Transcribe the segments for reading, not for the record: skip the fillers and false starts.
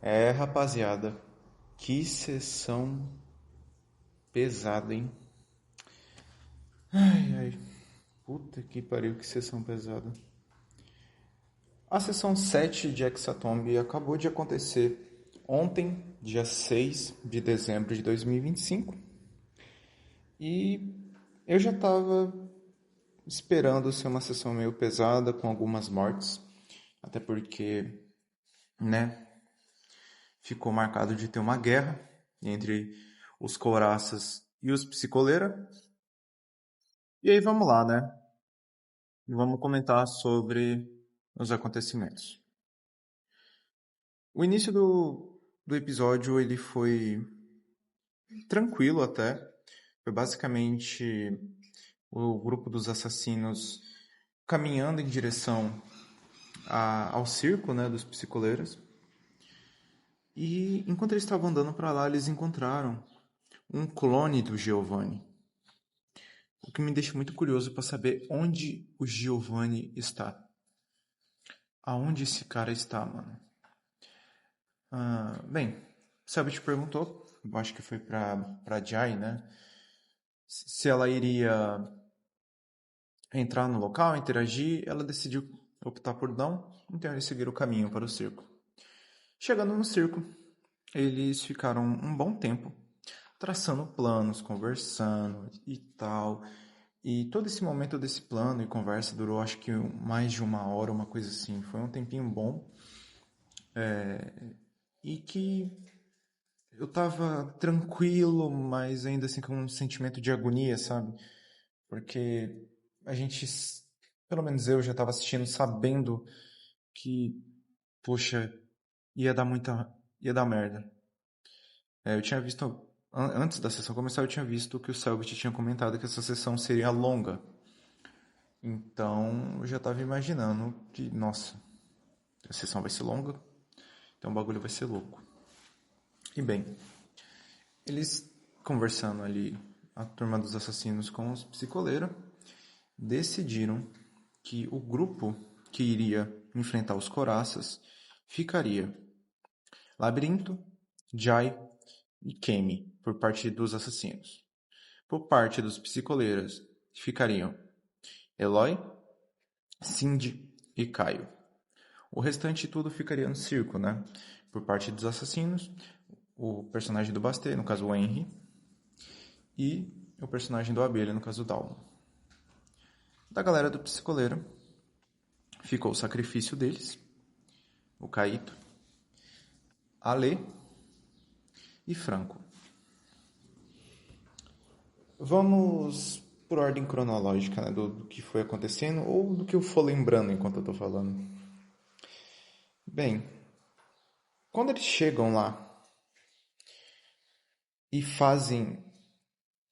Rapaziada, que sessão pesada, hein? Ai, ai, puta que pariu, que sessão pesada. A sessão 7 de Hexatomb acabou de acontecer ontem, dia 6 de dezembro de 2025, e eu já tava esperando ser uma sessão meio pesada, com algumas mortes, até porque, né, ficou marcado de ter uma guerra entre os couraças e os psicoleira. E aí vamos lá, né? Vamos comentar sobre os acontecimentos. O início do episódio ele foi tranquilo até. Foi basicamente o grupo dos assassinos caminhando em direção ao circo, né, dos psicoleiros. E enquanto eles estavam andando para lá, eles encontraram um clone do Giovanni. O que me deixa muito curioso para saber onde o Giovanni está. Aonde esse cara está, mano? Bem, Selbit perguntou, eu acho que foi pra Jai, né? Se ela iria entrar no local, interagir. Ela decidiu optar por não, então eles seguiram o caminho para o circo. Chegando no circo, eles ficaram um bom tempo traçando planos, conversando e tal. E todo esse momento desse plano e conversa durou acho que mais de uma hora, uma coisa assim. Foi um tempinho bom. E que eu tava tranquilo, mas ainda assim com um sentimento de agonia, sabe? Porque a gente, pelo menos eu já tava assistindo sabendo que, poxa, ia dar merda. Eu tinha visto, antes da sessão começar, eu tinha visto que o Selbit tinha comentado que essa sessão seria longa. Então, eu já tava imaginando que, nossa, a sessão vai ser longa, então o bagulho vai ser louco. E bem, eles conversando ali, a turma dos assassinos com os psicoleiros, decidiram que o grupo que iria enfrentar os coraças ficaria Labirinto, Jai e Kemi, por parte dos assassinos. Por parte dos psicoleiros ficariam Eloy, Cindy e Caio. O restante tudo ficaria no circo, né? Por parte dos assassinos, o personagem do Bastet, no caso o Henry, e o personagem do Abelha, no caso o Dalmo. Da galera do psicoleiro, ficou o sacrifício deles, o Caíto, Alê e Franco. Vamos por ordem cronológica, né, do que foi acontecendo ou do que eu for lembrando enquanto eu tô falando. Bem, quando eles chegam lá e fazem.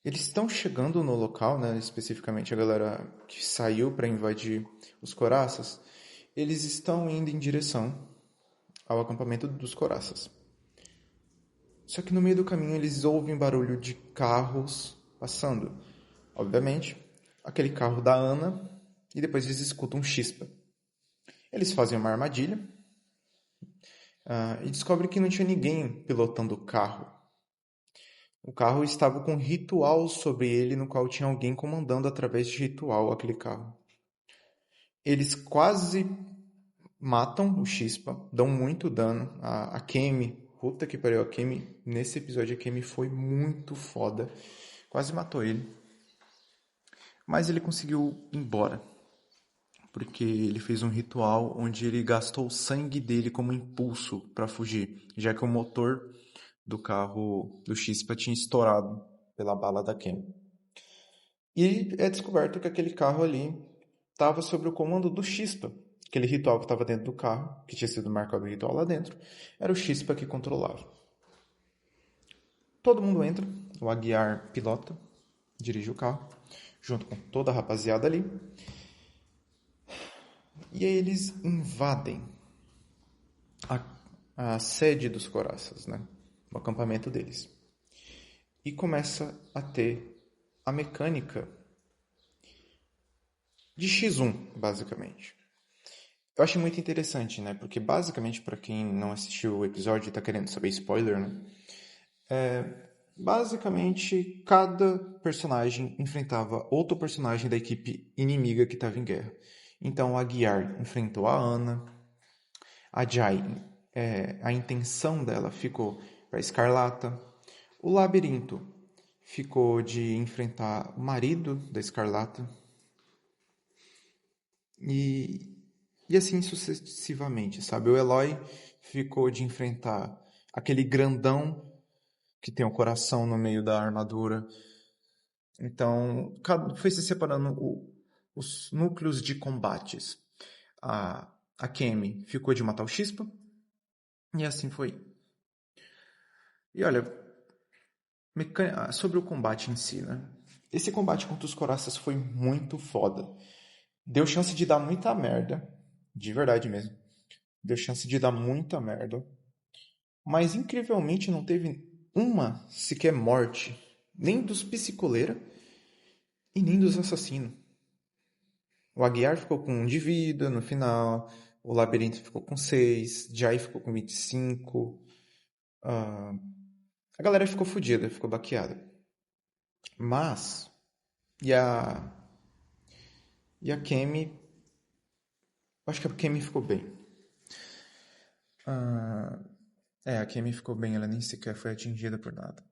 Eles estão chegando no local, né, especificamente a galera que saiu para invadir os coraças, eles estão indo em direção ao acampamento dos coraças. Só que no meio do caminho eles ouvem barulho de carros passando. Obviamente, aquele carro da Ana, e depois eles escutam um chispa. Eles fazem uma armadilha e descobrem que não tinha ninguém pilotando o carro. O carro estava com um ritual sobre ele, no qual tinha alguém comandando através de ritual aquele carro. Eles quase matam o Chispa, dão muito dano. A Kemi, puta que pariu, a Kemi, nesse episódio a Kemi foi muito foda. Quase matou ele. Mas ele conseguiu ir embora. Porque ele fez um ritual onde ele gastou o sangue dele como impulso para fugir, já que o motor do carro do Chispa tinha estourado pela bala da Kemi. E é descoberto que aquele carro ali estava sob o comando do Chispa. Aquele ritual que estava dentro do carro, que tinha sido marcado o ritual lá dentro, era o Chispa que controlava. Todo mundo entra, o Aguiar pilota, dirige o carro, junto com toda a rapaziada ali. E aí eles invadem a sede dos Coraças, né? O acampamento deles. E começa a ter a mecânica de X1, basicamente. Eu achei muito interessante, né? Porque basicamente, para quem não assistiu o episódio e tá querendo saber spoiler, né? Basicamente, cada personagem enfrentava outro personagem da equipe inimiga que estava em guerra. Então, a Guiar enfrentou a Ana, a Jai, a intenção dela ficou para Escarlata, o Labirinto ficou de enfrentar o marido da Escarlata, e assim sucessivamente, sabe? O Eloy ficou de enfrentar aquele grandão que tem o coração no meio da armadura. Então, foi se separando os núcleos de combates. A Kemi ficou de matar o Chispa, e assim foi. E olha, sobre o combate em si, né? Esse combate contra os Coraças foi muito foda. Deu chance de dar muita merda, de verdade mesmo. Deu chance de dar muita merda. Mas incrivelmente não teve uma sequer morte, nem dos psicoleira e nem dos assassinos. O Aguiar ficou com 1 de vida no final, o Labirinto ficou com 6, Jai ficou com 25. A galera ficou fodida, ficou baqueada. Mas, e a, e a Kemi, acho que a Kemi ficou bem. A Kemi ficou bem, ela nem sequer foi atingida por nada.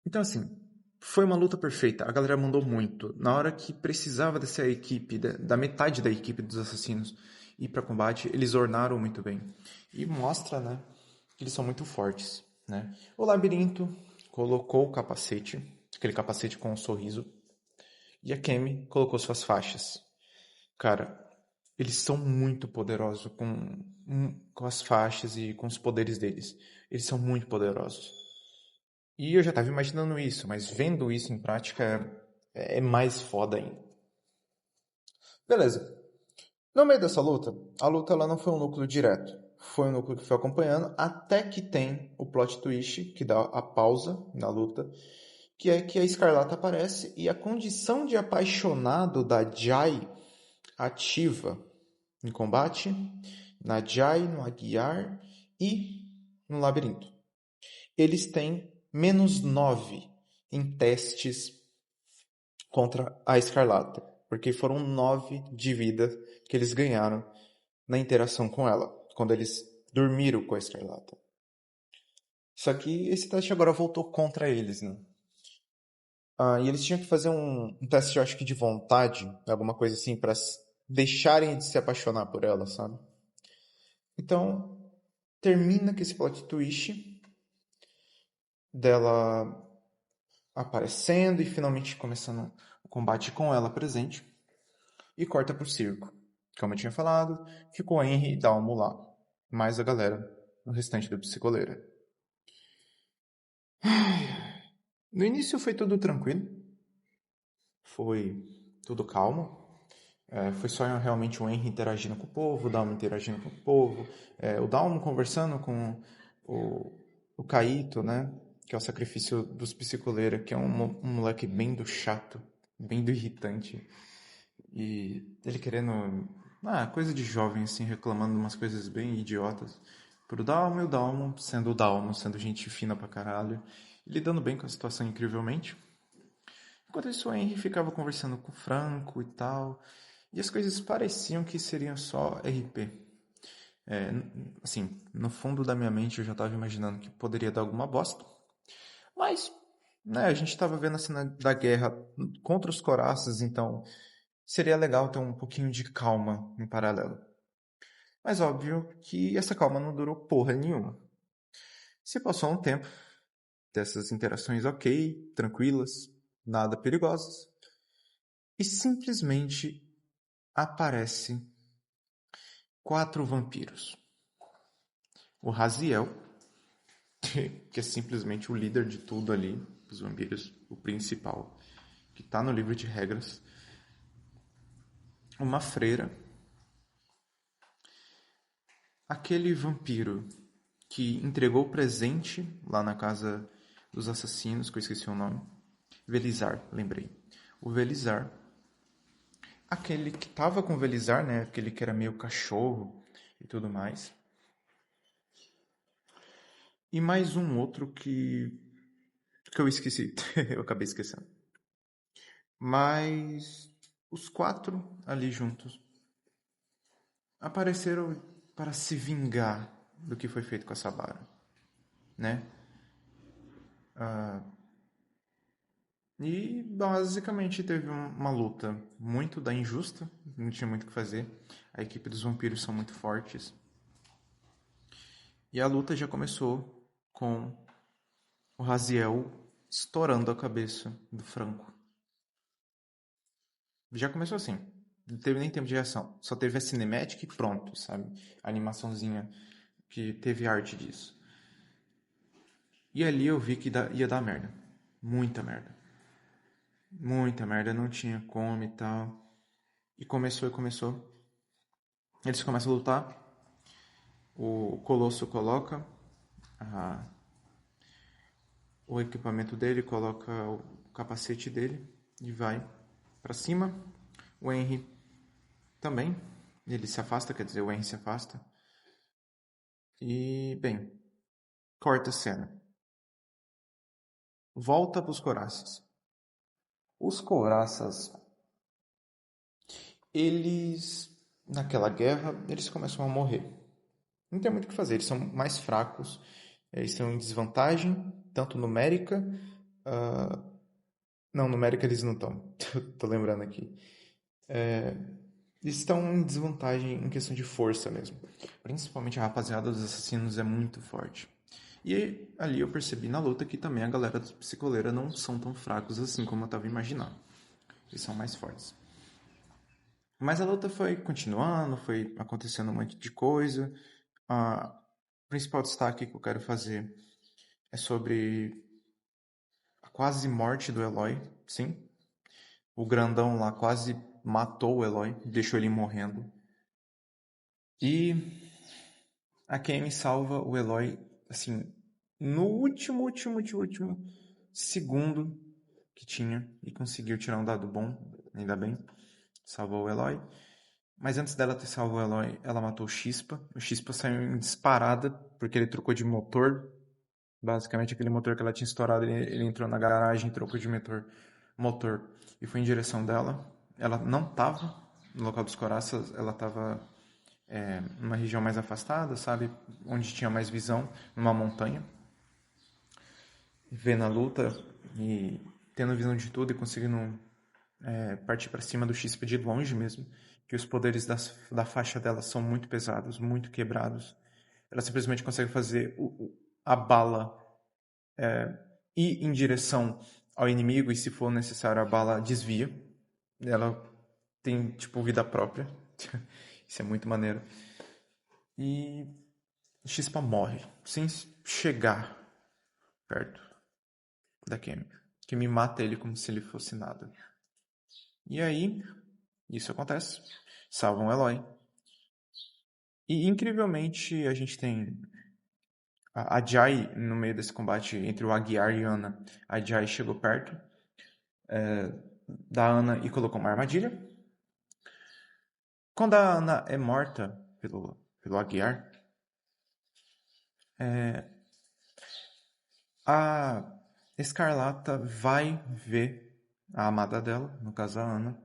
Então, assim, foi uma luta perfeita. A galera mandou muito. Na hora que precisava dessa equipe, da metade da equipe dos assassinos ir para combate, eles ornaram muito bem. E mostra, né, que eles são muito fortes, né? O Labirinto colocou o capacete, aquele capacete com um sorriso, e a Kemi colocou suas faixas. Cara, eles são muito poderosos com as faixas e com os poderes deles. Eles são muito poderosos. E eu já estava imaginando isso, mas vendo isso em prática é mais foda ainda. Beleza. No meio dessa luta, a luta ela não foi um núcleo direto. Foi um núcleo que foi acompanhando até que tem o plot twist, que dá a pausa na luta, que é que a Escarlata aparece e a condição de apaixonado da Jai ativa em combate, na Jai, no Aguiar e no Labirinto. Eles têm -9 em testes contra a Escarlata, porque foram 9 de vida que eles ganharam na interação com ela, quando eles dormiram com a Escarlata. Só que esse teste agora voltou contra eles, né? E eles tinham que fazer um teste, eu acho que de vontade, alguma coisa assim, para deixarem de se apaixonar por ela, sabe? Então, termina com esse plot twist dela aparecendo e finalmente começando o combate com ela presente. E corta pro circo. Como eu tinha falado, ficou Henry e Dalmo lá. Mais a galera, o restante do psicoleira. No início foi tudo tranquilo. Foi tudo calmo. Foi só realmente o Henry interagindo com o povo, o Dalmo interagindo com o povo, o Dalmo conversando com o Kaito, né? Que é o sacrifício dos psicoleira, que é um moleque bem do chato, bem do irritante. E ele querendo. Coisa de jovem, assim, reclamando umas coisas bem idiotas. Pro Dalmo e o Dalmo sendo o Dalmo, sendo gente fina pra caralho. E lidando bem com a situação incrivelmente. Enquanto isso, o Henry ficava conversando com o Franco e tal. E as coisas pareciam que seriam só RP. Assim, no fundo da minha mente eu já tava imaginando que poderia dar alguma bosta. Mas, né, a gente tava vendo a cena da guerra contra os coraças, então seria legal ter um pouquinho de calma em paralelo. Mas óbvio que essa calma não durou porra nenhuma. Se passou um tempo dessas interações ok, tranquilas, nada perigosas, e simplesmente aparecem 4 vampiros. O Raziel, que é simplesmente o líder de tudo ali, os vampiros, o principal, que tá no livro de regras. Uma freira, aquele vampiro que entregou o presente lá na casa dos assassinos, que eu esqueci o nome. Velizar, lembrei. O Velizar aquele que tava com o Velizar, né? Aquele que era meio cachorro e tudo mais. E mais um outro que eu esqueci. Eu acabei esquecendo. Mas os quatro ali juntos apareceram para se vingar do que foi feito com a Sabara, né? E basicamente teve uma luta muito da injusta, não tinha muito o que fazer. A equipe dos vampiros são muito fortes. E a luta já começou com o Raziel estourando a cabeça do Franco. Já começou assim. Não teve nem tempo de reação. Só teve a cinemática e pronto, sabe? A animaçãozinha que teve arte disso. E ali eu vi que ia dar merda. Muita merda. Muita merda. Não tinha como e tal. E começou. Eles começam a lutar. O Colosso coloca o equipamento dele, coloca o capacete dele e vai pra cima. O Henry também. Ele se afasta, quer dizer, o Henry se afasta. E, bem, corta a cena. Volta pros coraças. Os coraças, eles, naquela guerra, eles começam a morrer. Não tem muito o que fazer, eles são mais fracos, eles estão em desvantagem, tanto numérica. Não, numérica eles não estão, tô lembrando aqui. Eles estão em desvantagem em questão de força mesmo. Principalmente a rapaziada dos assassinos é muito forte. E ali eu percebi na luta que também a galera dos psicoleira não são tão fracos assim como eu estava imaginando. Eles são mais fortes. Mas a luta foi continuando, foi acontecendo um monte de coisa. O principal destaque que eu quero fazer é sobre a quase morte do Eloy, sim. O grandão lá quase matou o Eloy, deixou ele morrendo. E a Kemi salva o Eloy, assim, no último segundo que tinha e conseguiu tirar um dado bom, ainda bem. Salvou o Eloy. Mas antes dela ter salvo o Eloy, ela matou o Chispa. O Chispa saiu em disparada, porque ele trocou de motor. Basicamente, aquele motor que ela tinha estourado, ele entrou na garagem, trocou de motor e foi em direção dela. Ela não estava no local dos coraças, ela estava numa região mais afastada, sabe? Onde tinha mais visão, numa montanha. Vendo a luta e tendo visão de tudo e conseguindo partir para cima do Chispa de longe mesmo, que os poderes da faixa dela são muito pesados, muito quebrados. Ela simplesmente consegue fazer a bala ir em direção ao inimigo e, se for necessário, a bala desvia. Ela tem, tipo, vida própria. Isso é muito maneiro. E o Chispa morre sem chegar perto da Kemi. Kemi mata ele como se ele fosse nada. E aí, isso acontece. Salvam Eloy. E, incrivelmente, a gente tem a Jai no meio desse combate entre o Aguiar e a Ana. A Jai chegou perto da Ana e colocou uma armadilha. Quando a Ana é morta pelo Aguiar, a Escarlata vai ver a amada dela, no caso a Ana,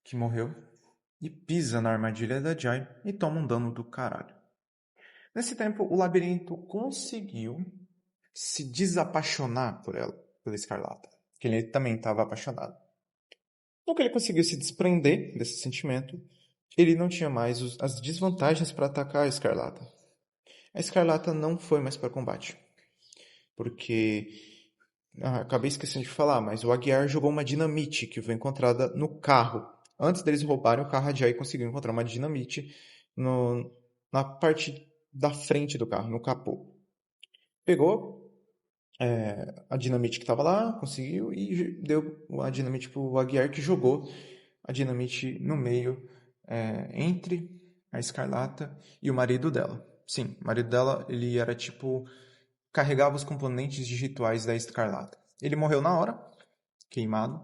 que morreu, e pisa na armadilha da Jai e toma um dano do caralho. Nesse tempo, o labirinto conseguiu se desapaixonar por ela, pela Escarlata, que ele também estava apaixonado. No que ele conseguiu se desprender desse sentimento, ele não tinha mais as desvantagens para atacar a Escarlata. A Escarlata não foi mais para combate, porque acabei esquecendo de falar, mas o Aguiar jogou uma dinamite que foi encontrada no carro. Antes deles roubarem o carro, a Jai conseguiu encontrar uma dinamite na parte da frente do carro, no capô. Pegou a dinamite que estava lá, conseguiu e deu a dinamite para o Aguiar, que jogou a dinamite no meio entre a Escarlata e o marido dela. Sim, o marido dela, ele era tipo, carregava os componentes digitais da Escarlata. Ele morreu na hora, queimado,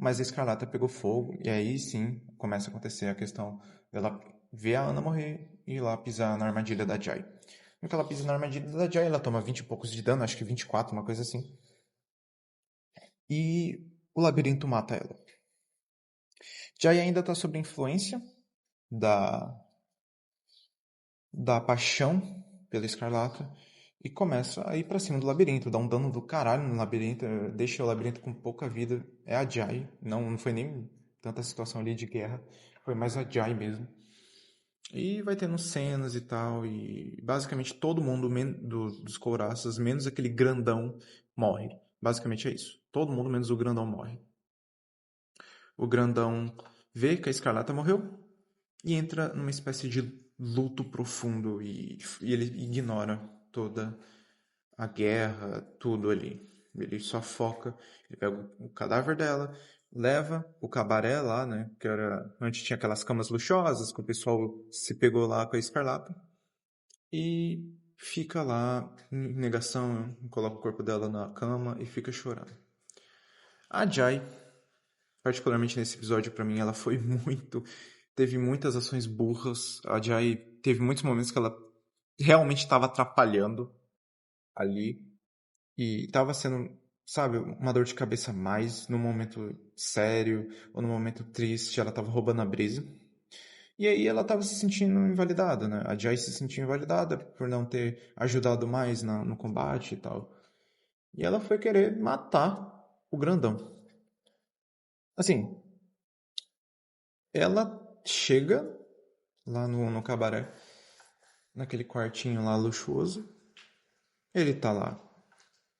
mas a Escarlata pegou fogo, e aí sim começa a acontecer a questão dela ver a Ana morrer e ir lá pisar na armadilha da Jai. No que ela pisa na armadilha da Jai, ela toma 20 e poucos de dano, acho que 24, uma coisa assim. E o labirinto mata ela. Jai ainda tá sob influência da, da paixão pela Escarlata e começa a ir pra cima do labirinto, dá um dano do caralho no labirinto, deixa o labirinto com pouca vida. É a Jai, não foi nem tanta situação ali de guerra, foi mais a Jai mesmo. E vai tendo cenas e tal, e basicamente todo mundo dos couraças, menos aquele grandão, morre. Basicamente é isso. Todo mundo menos o grandão morre. O grandão vê que a Escarlata morreu e entra numa espécie de luto profundo e ele ignora toda a guerra, tudo ali. Ele só foca, ele pega o cadáver dela, leva o cabaré lá, né? Que era, antes tinha aquelas camas luxuosas que o pessoal se pegou lá com a Escarlata e fica lá em negação, coloca o corpo dela na cama e fica chorando. A Jai, particularmente nesse episódio, pra mim, ela foi muito. Teve muitas ações burras. A Jai teve muitos momentos que ela realmente estava atrapalhando ali. E estava sendo, sabe, uma dor de cabeça a mais no momento sério ou no momento triste. Ela estava roubando a brisa. E aí ela estava se sentindo invalidada, né? A Jai se sentiu invalidada por não ter ajudado mais no combate e tal. E ela foi querer matar o grandão. Assim, ela chega lá no cabaré, naquele quartinho lá luxuoso. Ele tá lá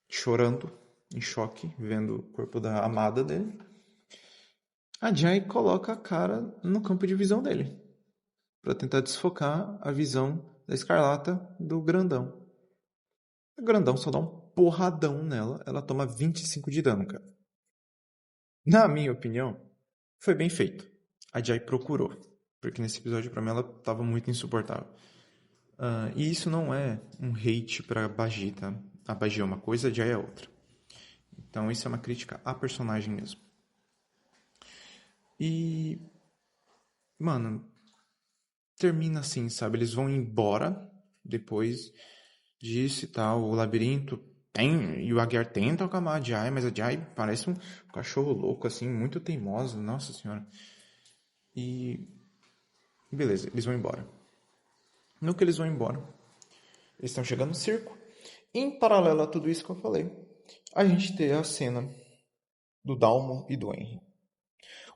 chorando, em choque, vendo o corpo da amada dele. A Jai coloca a cara no campo de visão dele, pra tentar desfocar a visão da Escarlata do grandão. O grandão só dá um porradão nela, ela toma 25 de dano, cara. Na minha opinião, foi bem feito. A Jai procurou, porque nesse episódio pra mim ela tava muito insuportável. E isso não é um hate pra Bagi, tá? A Bagi é uma coisa, a Jai é outra. Então isso é uma crítica à personagem mesmo. E, mano, termina assim, sabe? Eles vão embora depois disso e tal. O labirinto tem. E o Aguiar tenta acalmar a Jai, mas a Jai parece um cachorro louco, assim, muito teimoso. Nossa senhora. E. Beleza, eles vão embora. No que eles vão embora, eles estão chegando no circo. Em paralelo a tudo isso que eu falei, a gente tem a cena do Dalmo e do Henry.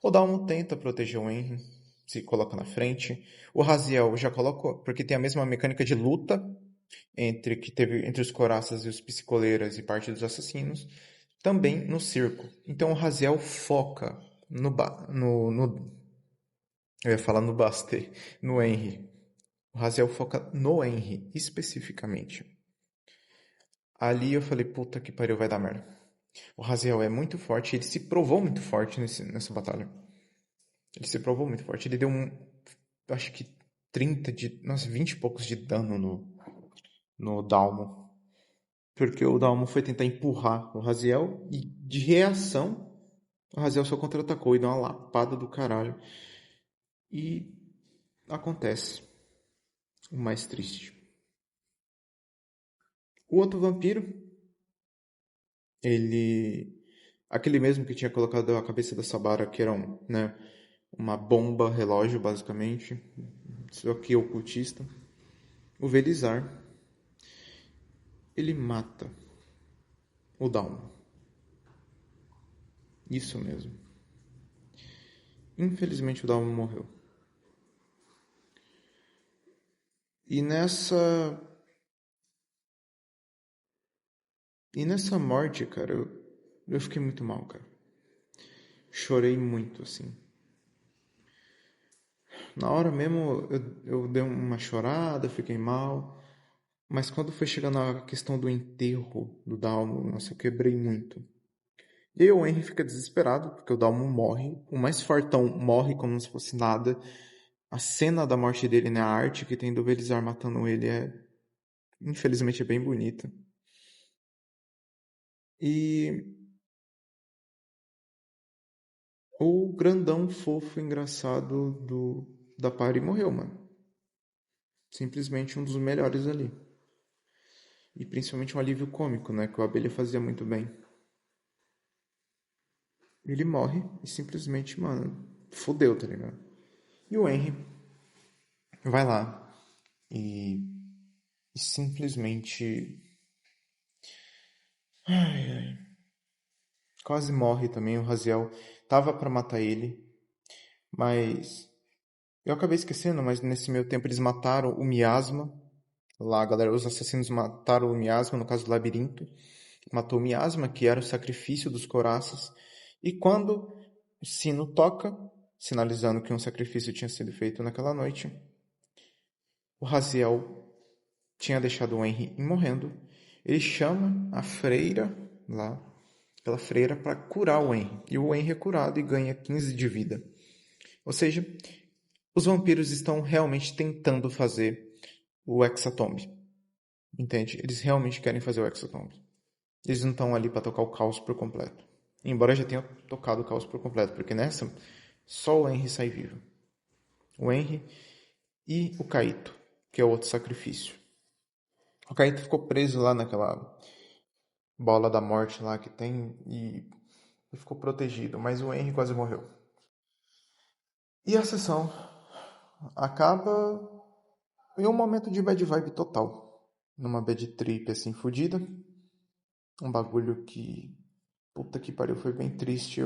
O Dalmo tenta proteger o Henry, se coloca na frente. O Raziel já colocou, porque tem a mesma mecânica de luta que teve entre os coraças e os psicoleiras e parte dos assassinos, também no circo. Então o Raziel foca eu ia falar no Buster, no Henry. O Raziel foca no Henry, especificamente. Ali eu falei, puta que pariu, vai dar merda. O Raziel é muito forte, ele se provou muito forte nessa batalha. Ele se provou muito forte. Ele deu acho que 20 e poucos de dano no Dalmo. Porque o Dalmo foi tentar empurrar o Raziel e de reação o Raziel só contra-atacou e deu uma lapada do caralho. E acontece o mais triste. O outro vampiro, ele... Aquele mesmo que tinha colocado a cabeça da Sabara, que era né, uma bomba relógio, basicamente. Só que ocultista. O Velizar, ele mata o Dalmo. Isso mesmo. Infelizmente o Dalmo morreu. E nessa morte, cara, eu fiquei muito mal, cara. Chorei muito, assim. Na hora mesmo eu dei uma chorada, fiquei mal. Mas quando foi chegando a questão do enterro do Dalmo, nossa, eu quebrei muito. E aí o Henry fica desesperado, porque o Dalmo morre. O mais fortão morre como se fosse nada. A cena da morte dele, né? A arte que tem do Belizar matando ele infelizmente, é bem bonita. E O grandão, fofo, engraçado da party morreu, mano. Simplesmente um dos melhores ali. E principalmente um alívio cômico, né? Que o Abelha fazia muito bem. Ele morre e simplesmente, mano, fodeu, tá ligado? E o Henry vai lá e simplesmente quase morre também. O Raziel tava pra matar ele, mas eu acabei esquecendo, mas nesse meio tempo eles mataram o Miasma. Lá, galera, os assassinos mataram o Miasma, no caso do labirinto. Matou o Miasma, que era o sacrifício dos coraças. E quando o sino toca, sinalizando que um sacrifício tinha sido feito naquela noite, o Raziel tinha deixado o Henry morrendo. Ele chama a freira lá, aquela freira, para curar o Henry. E o Henry é curado e ganha 15 de vida. Ou seja, os vampiros estão realmente tentando fazer o Hexatomb. Entende? Eles realmente querem fazer o Hexatomb. Eles não estão ali para tocar o caos por completo. Embora já tenham tocado o caos por completo, porque nessa só o Henry sai vivo. O Henry e o Kaito, que é o outro sacrifício. O Kaito ficou preso lá naquela bola da morte lá que tem e ficou protegido, mas o Henry quase morreu. E a sessão acaba em um momento de bad vibe total. Numa bad trip assim fodida. Um bagulho que, puta que pariu, foi bem triste.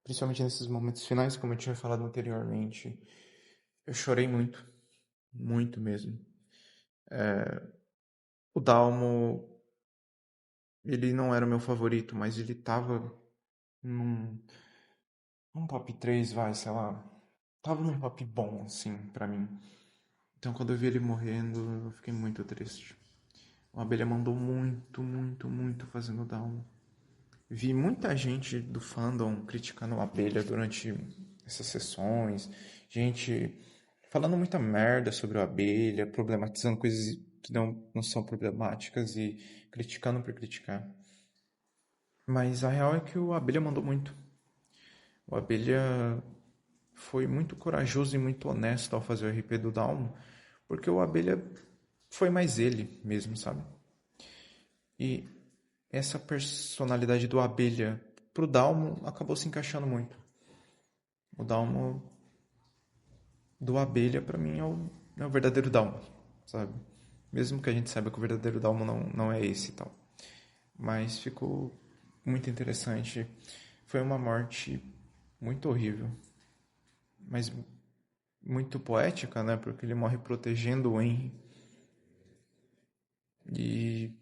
Principalmente nesses momentos finais, como eu tinha falado anteriormente, eu chorei muito. Muito mesmo. O Dalmo, ele não era o meu favorito, mas ele tava num, num top 3, vai, sei lá. Tava num top bom, assim, pra mim. Então, quando eu vi ele morrendo, eu fiquei muito triste. O Abelha mandou muito, muito, muito fazendo Dalmo. Vi muita gente do fandom criticando o Abelha durante essas sessões. Gente falando muita merda sobre o Abelha, problematizando coisas que não são problemáticas e criticando por criticar. Mas a real é que o Abelha mandou muito. O Abelha foi muito corajoso e muito honesto ao fazer o RP do Dalmo, porque o Abelha foi mais ele mesmo, sabe? E essa personalidade do Abelha pro Dalmo acabou se encaixando muito. O Dalmo do Abelha, pra mim, é o verdadeiro Dalmo, sabe? Mesmo que a gente saiba que o verdadeiro Dalmo não é esse e tal. Mas ficou muito interessante. Foi uma morte muito horrível, mas muito poética, né? Porque ele morre protegendo o Henry. E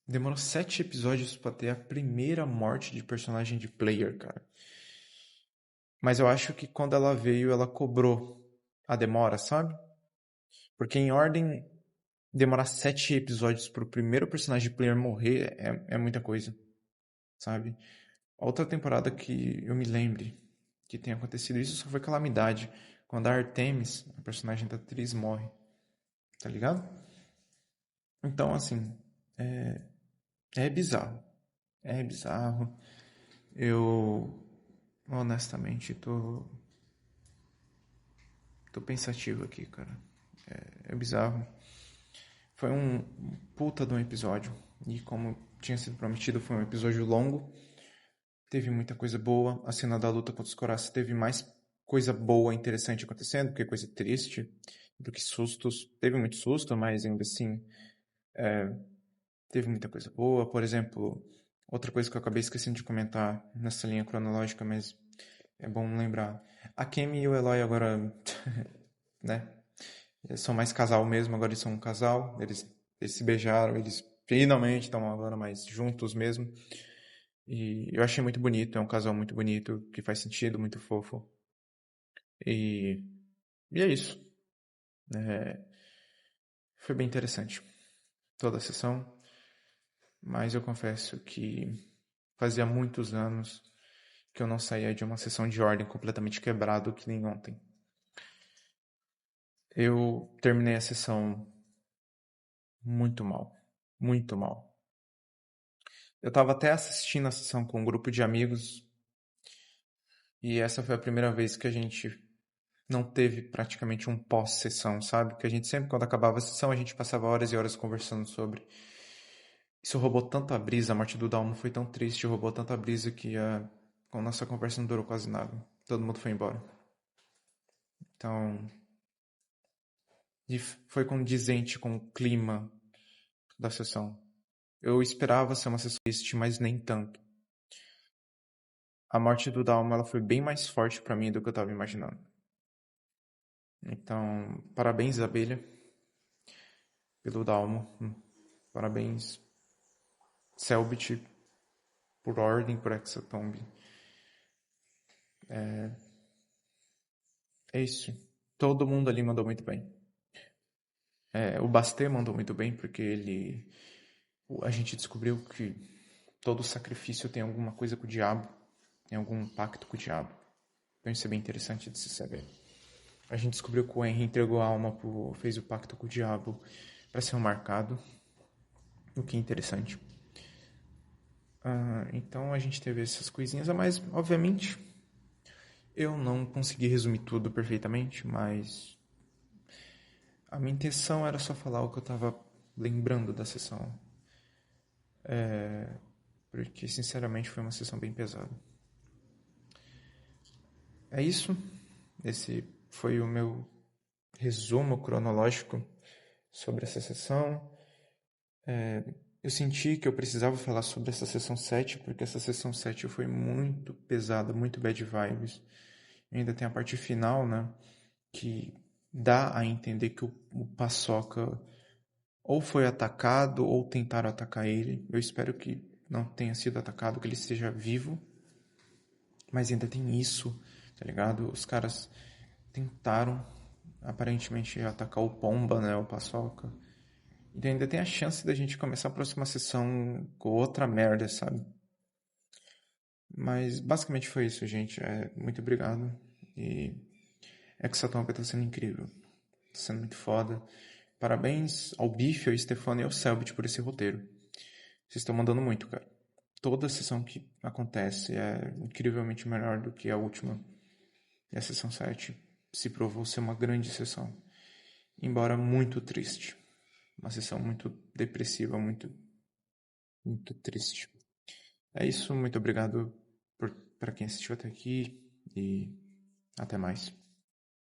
demorou 7 episódios pra ter a primeira morte de personagem de player, cara. Mas eu acho que quando ela veio, ela cobrou a demora, sabe? Porque em ordem, demorar 7 episódios pro primeiro personagem de player morrer é muita coisa, sabe? Outra temporada que eu me lembre que tenha acontecido isso só foi Calamidade, quando a Artemis, a personagem da atriz, morre, tá ligado? Então, assim, é bizarro. É bizarro. Eu, honestamente, tô pensativo aqui, cara. É bizarro. Foi um puta de um episódio. E como tinha sido prometido, foi um episódio longo. Teve muita coisa boa. A cena da luta contra os Coraças teve mais coisa boa, interessante acontecendo, porque coisa triste, do que sustos. Teve muito susto, mas ainda assim teve muita coisa boa. Por exemplo, outra coisa que eu acabei esquecendo de comentar nessa linha cronológica, mas é bom lembrar. A Kemi e o Eloy agora, né? Eles são mais casal mesmo, agora eles são um casal. Eles se beijaram, eles finalmente estão agora mais juntos mesmo. E eu achei muito bonito, é um casal muito bonito, que faz sentido, muito fofo. E, e é isso. É, foi bem interessante toda a sessão, mas eu confesso que fazia muitos anos que eu não saía de uma sessão de ordem completamente quebrado que nem ontem. Eu terminei a sessão muito mal, muito mal. Eu estava até assistindo a sessão com um grupo de amigos E essa foi a primeira vez que a gente não teve praticamente um pós-sessão, sabe? Que a gente sempre, quando acabava a sessão, a gente passava horas e horas conversando sobre. Isso roubou tanta brisa, a morte do Dalmo foi tão triste, roubou tanta brisa que a nossa conversa não durou quase nada. Todo mundo foi embora. Então, e foi condizente com o clima da sessão. Eu esperava ser uma sessão triste, mas nem tanto. A morte do Dalmo ela foi bem mais forte pra mim do que eu tava imaginando. Então, parabéns, Abelha, pelo Dalmo. Parabéns, Selbit, por ordem, por Hexatomb. É isso. Todo mundo ali mandou muito bem. O Bastet mandou muito bem, porque a gente descobriu que todo sacrifício tem alguma coisa com o diabo, tem algum pacto com o diabo. Então isso é bem interessante de se saber. A gente descobriu que o Henry entregou a alma, fez o pacto com o diabo para ser um marcado, o que é interessante. Então a gente teve essas coisinhas a mais, obviamente. Eu não consegui resumir tudo perfeitamente, mas a minha intenção era só falar o que eu estava lembrando da sessão. Porque, sinceramente, foi uma sessão bem pesada. É isso. Esse foi o meu resumo cronológico sobre essa sessão. Eu senti que eu precisava falar sobre essa sessão 7, porque essa sessão 7 foi muito pesada, muito bad vibes. E ainda tem a parte final, né? Que dá a entender que o Paçoca ou foi atacado ou tentaram atacar ele. Eu espero que não tenha sido atacado, que ele esteja vivo. Mas ainda tem isso, tá ligado? Os caras tentaram aparentemente atacar o Pomba, né? O Paçoca. E ainda tem a chance da gente começar a próxima sessão com outra merda, sabe? Mas basicamente foi isso, gente. Muito obrigado. E Hexatompa tá sendo incrível. Tá sendo muito foda. Parabéns ao Bife, ao Stefano e ao Selbit por esse roteiro. Vocês estão mandando muito, cara. Toda sessão que acontece é incrivelmente melhor do que a última. E a sessão 7 se provou ser uma grande sessão. Embora muito triste. Uma sessão muito depressiva, muito, muito triste. É isso, muito obrigado para quem assistiu até aqui e até mais.